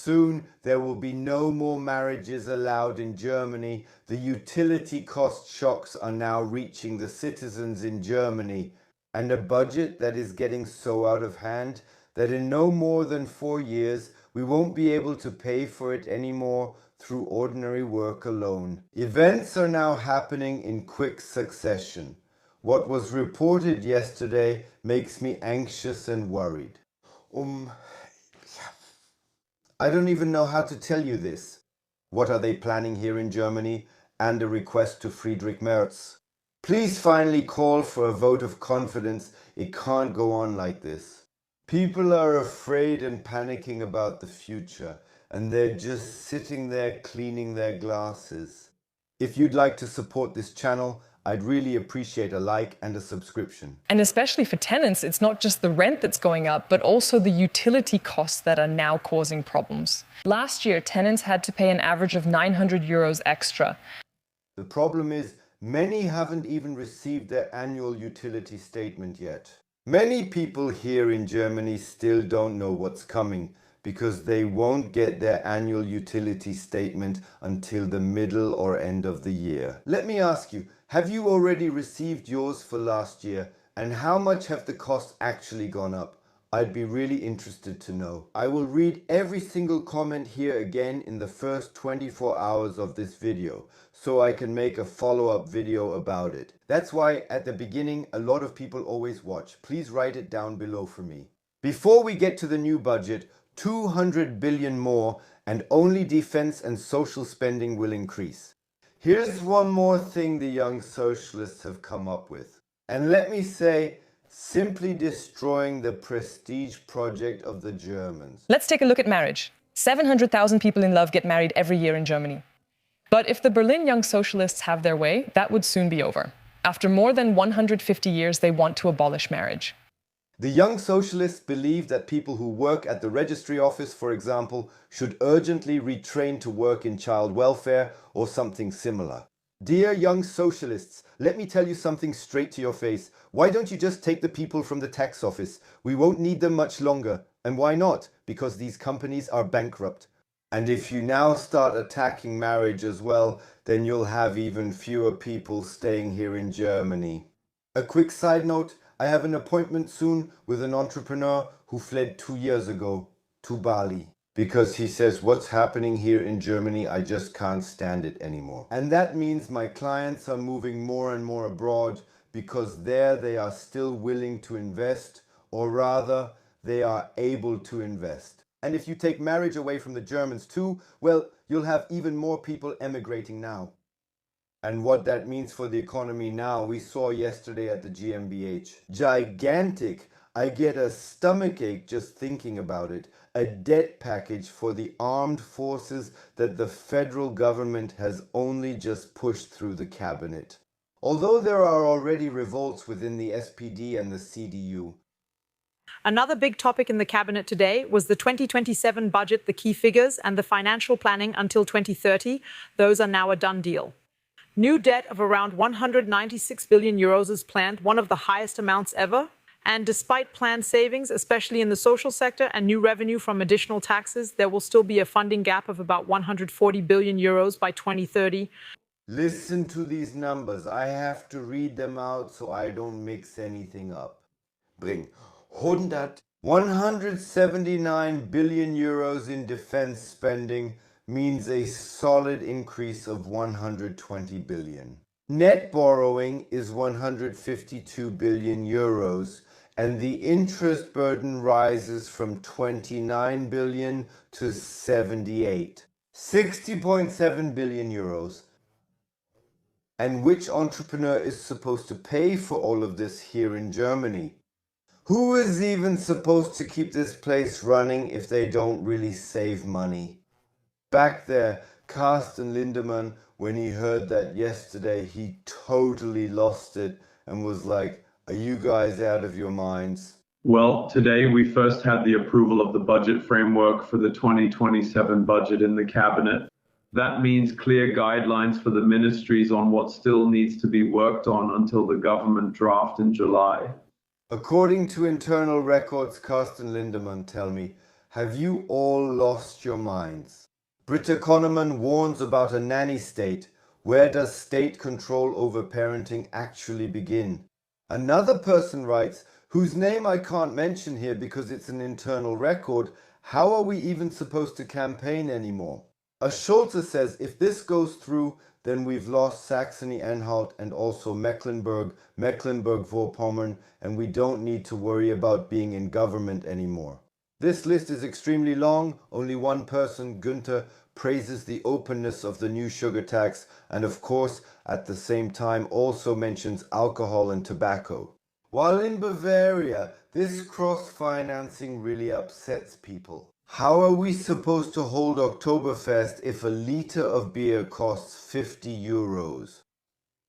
Soon there will be no more marriages allowed in Germany. The utility cost shocks are now reaching the citizens in Germany, and a budget that is getting so out of hand that in no more than 4 years we won't be able to pay for it anymore through ordinary work alone. Events are now happening in quick succession. What was reported yesterday makes me anxious and worried. I don't even know how to tell you this. What are they planning here in Germany? And a request to Friedrich Merz. Please finally call for a vote of confidence. It can't go on like this. People are afraid and panicking about the future, and they're just sitting there cleaning their glasses. If you'd like to support this channel, I'd really appreciate a like and a subscription. And especially for tenants, it's not just the rent that's going up, but also the utility costs that are now causing problems. Last year, tenants had to pay an average of 900 euros extra. The problem is, many haven't even received their annual utility statement yet. Many people here in Germany still don't know what's coming because they won't get their annual utility statement until the middle or end of the year. Let me ask you, have you already received yours for last year, and how much have the costs actually gone up? I'd be really interested to know. I will read every single comment here again in the first 24 hours of this video, so I can make a follow-up video about it. That's why at the beginning a lot of people always watch. Please write it down below for me. Before we get to the new budget, 200 billion more, and only defense and social spending will increase. Here's one more thing the young socialists have come up with. And let me say, simply destroying the prestige project of the Germans. Let's take a look at marriage. 700,000 people in love get married every year in Germany. But if the Berlin Young Socialists have their way, that would soon be over. After more than 150 years, they want to abolish marriage. The Young Socialists believe that people who work at the registry office, for example, should urgently retrain to work in child welfare or something similar. Dear Young Socialists, let me tell you something straight to your face. Why don't you just take the people from the tax office? We won't need them much longer. And why not? Because these companies are bankrupt. And if you now start attacking marriage as well, then you'll have even fewer people staying here in Germany. A quick side note, I have an appointment soon with an entrepreneur who fled 2 years ago to Bali. Because he says, what's happening here in Germany, I just can't stand it anymore. And that means my clients are moving more and more abroad because there they are still willing to invest, or rather, they are able to invest. And if you take marriage away from the Germans too, well, you'll have even more people emigrating now. And what that means for the economy now, we saw yesterday at the GmbH. Gigantic. I get a stomachache just thinking about it. A debt package for the armed forces that the federal government has only just pushed through the cabinet. Although there are already revolts within the SPD and the CDU. Another big topic in the cabinet today was the 2027 budget, the key figures, and the financial planning until 2030. Those are now a done deal. New debt of around 196 billion euros is planned, one of the highest amounts ever. And despite planned savings, especially in the social sector, and new revenue from additional taxes, there will still be a funding gap of about 140 billion euros by 2030. Listen to these numbers. I have to read them out so I don't mix anything up. Bring 179 billion euros in defense spending means a solid increase of 120 billion. Net borrowing is 152 billion euros, and the interest burden rises from 29 billion to 78. 60.7 billion euros. And which entrepreneur is supposed to pay for all of this here in Germany? Who is even supposed to keep this place running if they don't really save money? Back there, Carsten Lindemann, when he heard that yesterday, he totally lost it and was like, are you guys out of your minds? Well, today we first had the approval of the budget framework for the 2027 budget in the cabinet. That means clear guidelines for the ministries on what still needs to be worked on until the government draft in July. According to internal records, Carsten Lindemann, tell me, Have you all lost your minds? Brit Economan warns about a nanny state. Where does state control over parenting actually begin? Another person writes, whose name I can't mention here because it's an internal record, how are we even supposed to campaign anymore? A Schulze says, if this goes through, then we've lost Saxony-Anhalt and also Mecklenburg, Mecklenburg-Vorpommern, and we don't need to worry about being in government anymore. This list is extremely long. Only one person, Günther, praises the openness of the new sugar tax and of course at the same time also mentions alcohol and tobacco. While in Bavaria, this cross-financing really upsets people. How are we supposed to hold Oktoberfest if a liter of beer costs 50 euros?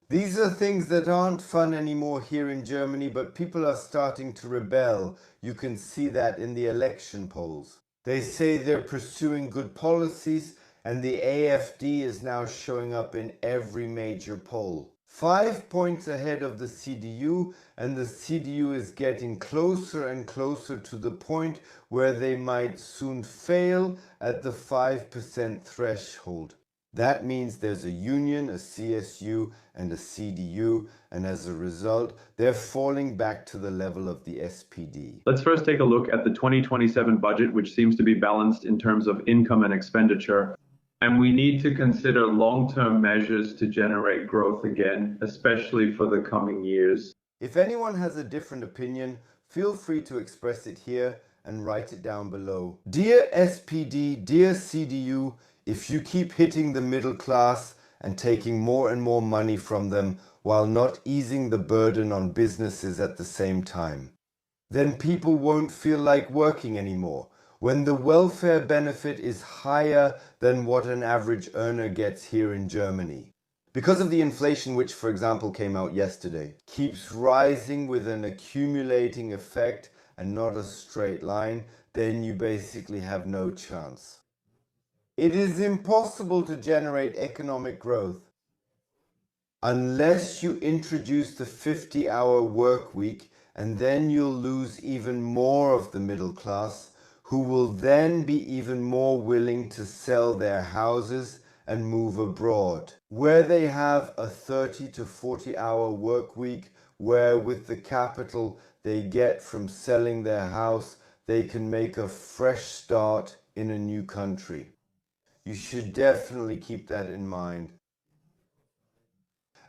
These are things that aren't fun anymore here in Germany, but people are starting to rebel. You can see that in the election polls. They say they're pursuing good policies, and the AfD is now showing up in every major poll. 5 points ahead of the CDU, and the CDU is getting closer and closer to the point where they might soon fail at the 5% threshold. That means there's a union, a CSU, and a CDU, and as a result, they're falling back to the level of the SPD. Let's first take a look at the 2027 budget, which seems to be balanced in terms of income and expenditure. And we need to consider long-term measures to generate growth again, especially for the coming years. If anyone has a different opinion, feel free to express it here and write it down below. Dear SPD, dear CDU, if you keep hitting the middle class and taking more and more money from them while not easing the burden on businesses at the same time, then people won't feel like working anymore. When the welfare benefit is higher than what an average earner gets here in Germany. Because of the inflation, which for example came out yesterday, keeps rising with an accumulating effect and not a straight line, then you basically have no chance. It is impossible to generate economic growth unless you introduce the 50-hour work week, and then you'll lose even more of the middle class, who will then be even more willing to sell their houses and move abroad, where they have a 30 to 40-hour work week, where with the capital they get from selling their house, they can make a fresh start in a new country. You should definitely keep that in mind.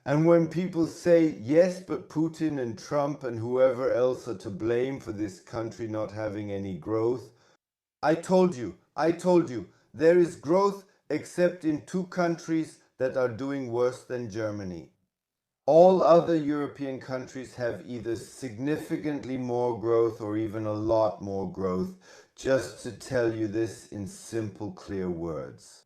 And when people say, yes, but Putin and Trump and whoever else are to blame for this country not having any growth, I told you, there is growth except in 2 countries that are doing worse than Germany. All other European countries have either significantly more growth or even a lot more growth, just to tell you this in simple, clear words.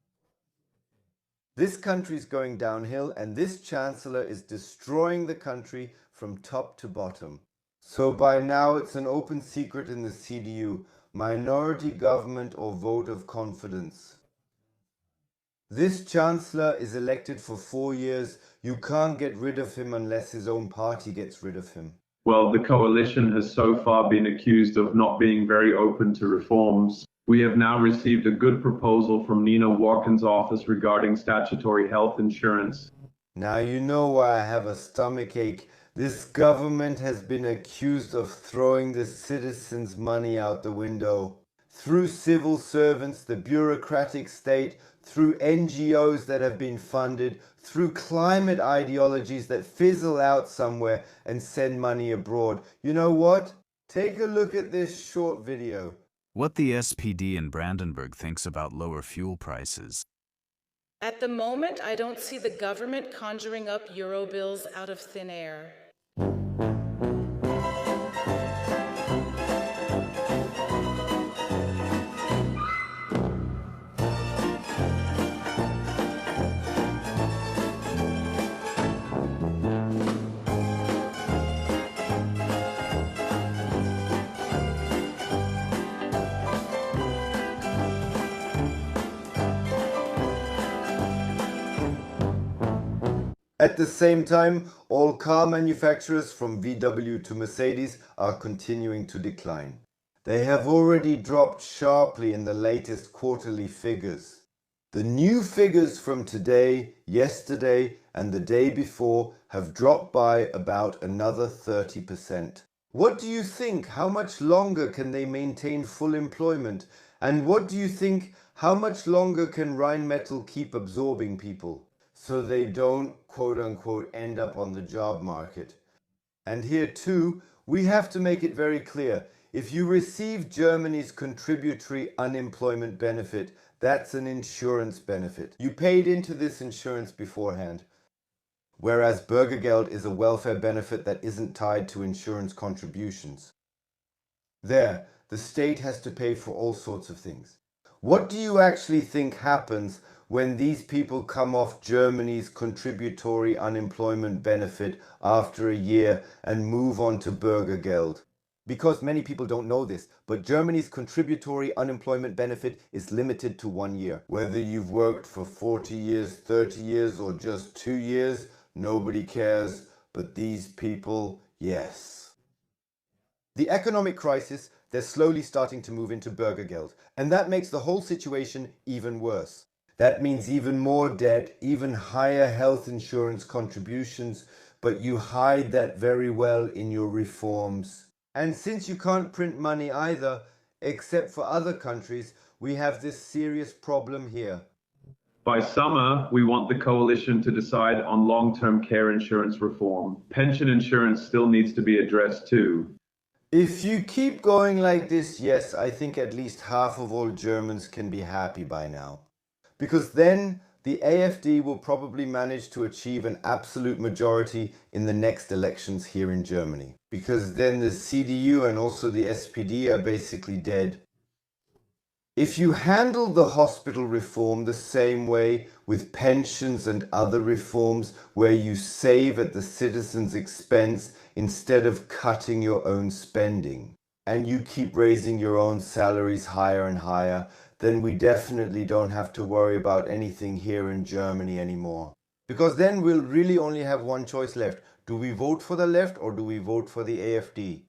This country is going downhill, and this chancellor is destroying the country from top to bottom. So by now it's an open secret in the CDU, minority government or vote of confidence. This chancellor is elected for 4 years. You can't get rid of him unless his own party gets rid of him. Well, the coalition has so far been accused of not being very open to reforms. We have now received a good proposal from Nina Warken's office regarding statutory health insurance. Now you know why I have a stomach ache. This government has been accused of throwing the citizens' money out the window. Through civil servants, the bureaucratic state, through NGOs that have been funded, through climate ideologies that fizzle out somewhere and send money abroad. You know what? Take a look at this short video. What the SPD in Brandenburg thinks about lower fuel prices. At the moment, I don't see the government conjuring up euro bills out of thin air. At the same time, all car manufacturers from VW to Mercedes are continuing to decline. They have already dropped sharply in the latest quarterly figures. The new figures from today, yesterday, and the day before have dropped by about another 30%. What do you think? How much longer can they maintain full employment? And what do you think? How much longer can Rheinmetall keep absorbing people so they don't, quote unquote, end up on the job market? And here too, we have to make it very clear. If you receive Germany's contributory unemployment benefit, that's an insurance benefit. You paid into this insurance beforehand. Whereas Bürgergeld is a welfare benefit that isn't tied to insurance contributions. There, the state has to pay for all sorts of things. What do you actually think happens when these people come off Germany's contributory unemployment benefit after a year and move on to Bürgergeld? Because many people don't know this, but Germany's contributory unemployment benefit is limited to 1 year. Whether you've worked for 40 years, 30 years, or just 2 years, nobody cares, but these people, yes. The economic crisis, they're slowly starting to move into Bürgergeld, and that makes the whole situation even worse. That means even more debt, even higher health insurance contributions, but you hide that very well in your reforms. And since you can't print money either, except for other countries, we have this serious problem here. By summer, we want the coalition to decide on long-term care insurance reform. Pension insurance still needs to be addressed too. If you keep going like this, yes, I think at least half of all Germans can be happy by now. Because then the AfD will probably manage to achieve an absolute majority in the next elections here in Germany. Because then the CDU and also the SPD are basically dead. If you handle the hospital reform the same way with pensions and other reforms where you save at the citizens' expense instead of cutting your own spending, and you keep raising your own salaries higher and higher, then we definitely don't have to worry about anything here in Germany anymore. Because then we'll really only have one choice left. Do we vote for the left or do we vote for the AfD?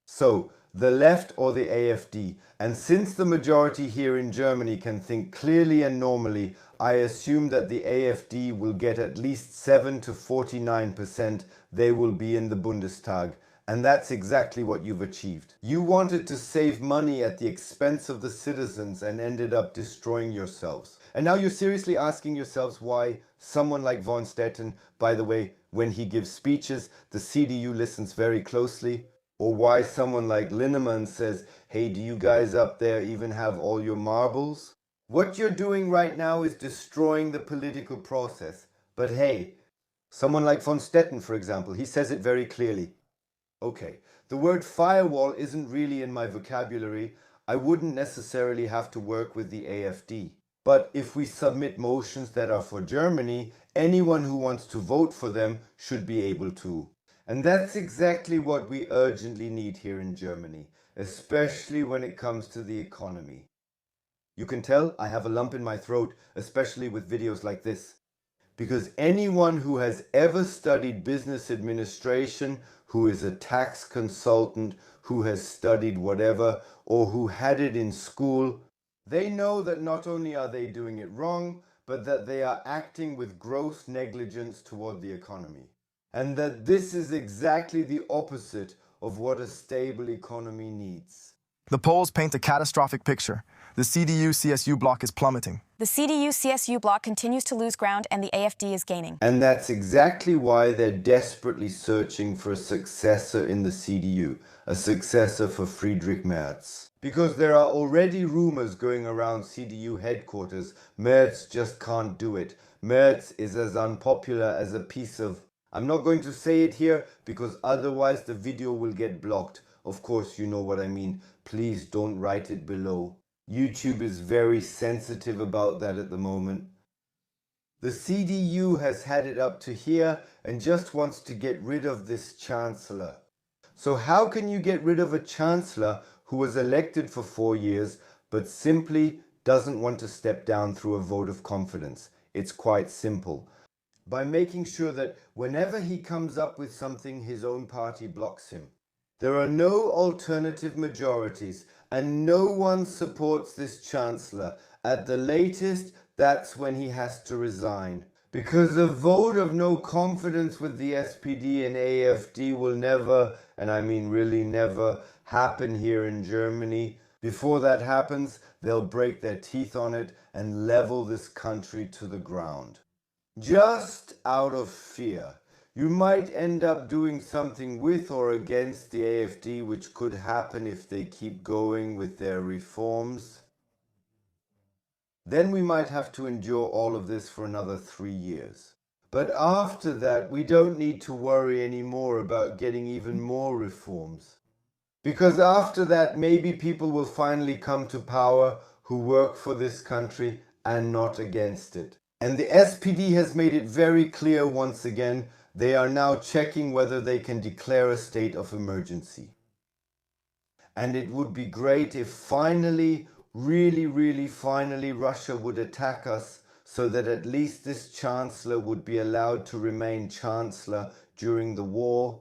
So, the left or the AfD? And since the majority here in Germany can think clearly and normally, I assume that the AfD will get at least 7 to 49%. They will be in the Bundestag. And that's exactly what you've achieved. You wanted to save money at the expense of the citizens and ended up destroying yourselves. And now you're seriously asking yourselves why someone like von Stetten, by the way, when he gives speeches, the CDU listens very closely. Or why someone like Linnemann says, hey, do you guys up there even have all your marbles? What you're doing right now is destroying the political process. But hey, someone like von Stetten, for example, he says it very clearly. Okay, the word firewall isn't really in my vocabulary. I wouldn't necessarily have to work with the AfD. But if we submit motions that are for Germany, anyone who wants to vote for them should be able to. And that's exactly what we urgently need here in Germany, especially when it comes to the economy. You can tell I have a lump in my throat, especially with videos like this. Because anyone who has ever studied business administration, who is a tax consultant, who has studied whatever, or who had it in school, they know that not only are they doing it wrong, but that they are acting with gross negligence toward the economy. And that this is exactly the opposite of what a stable economy needs. The polls paint a catastrophic picture. The CDU-CSU bloc is plummeting. The CDU-CSU bloc continues to lose ground and the AfD is gaining. And that's exactly why they're desperately searching for a successor in the CDU, a successor for Friedrich Merz. Because there are already rumors going around CDU headquarters, Merz just can't do it. Merz is as unpopular as a piece of... I'm not going to say it here because otherwise the video will get blocked. Of course, you know what I mean. Please don't write it below. YouTube is very sensitive about that at the moment. The CDU has had it up to here and just wants to get rid of this chancellor. So how can you get rid of a chancellor who was elected for 4 years but simply doesn't want to step down through a vote of confidence? It's quite simple. By making sure that whenever he comes up with something, his own party blocks him. There are no alternative majorities, and no one supports this chancellor. At the latest, that's when he has to resign. Because a vote of no confidence with the SPD and AfD will never, and I mean really never, happen here in Germany. Before that happens, they'll break their teeth on it and level this country to the ground. Just out of fear. You might end up doing something with or against the AfD, which could happen if they keep going with their reforms. Then we might have to endure all of this for another 3 years. But after that, we don't need to worry anymore about getting even more reforms. Because after that, maybe people will finally come to power who work for this country and not against it. And the SPD has made it very clear once again, they are now checking whether they can declare a state of emergency. And it would be great if finally, really finally, Russia would attack us so that at least this chancellor would be allowed to remain chancellor during the war